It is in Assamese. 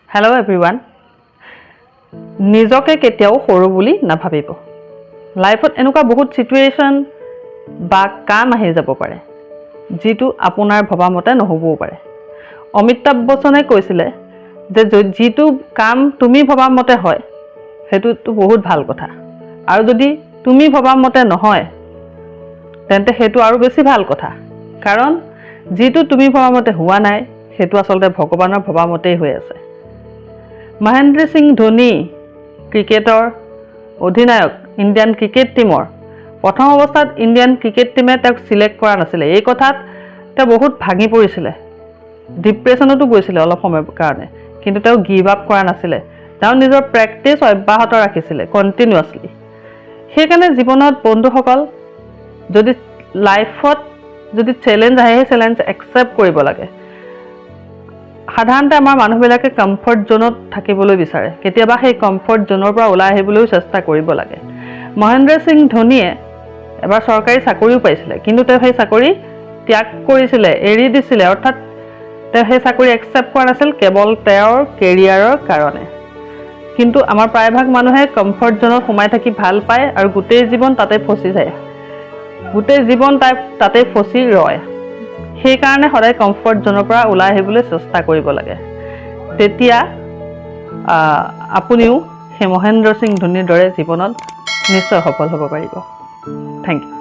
হেল্ল' এভৰিৱান নিজকে কেতিয়াও সৰু বুলি নাভাবিব লাইফত এনেকুৱা বহুত সিচুৱেশ্যন বা কাম আহি যাব পাৰে যিটো আপোনাৰ ভবা মতে নহবও পাৰে অমিতাভ বচ্চনে কৈছিলে যে যিটো কাম তুমি ভবা মতে হয় সেইটো বহুত ভাল কথা আৰু যদি তুমি ভবা মতে নহয় তেন্তে সেইটো আৰু বেছি ভাল কথা কাৰণ যিটো তুমি ভবা মতে হোৱা নাই সেইটো আসলতে ভগৱানৰ ভবা মতেই হৈ আছে মহেন্দ্ৰ সিং ধোনী ক্ৰিকেটৰ অধিনায়ক ইণ্ডিয়ান ক্ৰিকেট টিমৰ প্ৰথম অৱস্থাত ইণ্ডিয়ান ক্ৰিকেট টিমে তেওঁক সিলেক্ট কৰা নাছিলে এই কথাত তেওঁ বহুত ভাঙি পৰিছিলে ডিপ্ৰেছনতো গৈছিলে অলপ সময়ৰ কাৰণে কিন্তু তেওঁ গিভ আপ কৰা নাছিলে তেওঁ নিজৰ প্ৰেক্টিছ অব্যাহত ৰাখিছিলে কণ্টিনিউৱাছলি সেইকাৰণে জীৱনত বন্ধুসকল যদি লাইফত যদি চেলেঞ্জ আহে সেই চেলেঞ্জ একচেপ্ট কৰিব লাগে সাধাৰণতে আমাৰ মানুহবিলাকে কমফৰ্ট জোনত থাকিবলৈ বিচাৰে কেতিয়াবা সেই কমফৰ্ট জোনৰ পৰা ওলাই আহিবলৈও চেষ্টা কৰিব লাগে মহেন্দ্ৰ সিং ধোনীয়ে এবাৰ চৰকাৰী চাকৰিও পাইছিলে কিন্তু তেওঁ সেই চাকৰি ত্যাগ কৰিছিলে এৰি দিছিলে অৰ্থাৎ তেওঁ সেই চাকৰি একচেপ্ট কৰা নাছিল কেৱল তেওঁৰ কেৰিয়াৰৰ কাৰণে কিন্তু আমাৰ প্ৰায়ভাগ মানুহে কমফৰ্ট জোনত সোমাই থাকি ভাল পায় আৰু গোটেই জীৱন তাতে ফচি যায় গোটেই জীৱন তাতে ফচি ৰয় সেইকাৰণে সদায় কমফৰ্ট জোনৰ পৰা ওলাই আহিবলৈ চেষ্টা কৰিব লাগে তেতিয়া আপুনিও সেই মহেন্দ্ৰ সিং ধোনীৰ দৰে জীৱনত নিশ্চয় সফল হ'ব পাৰিব থেংক ইউ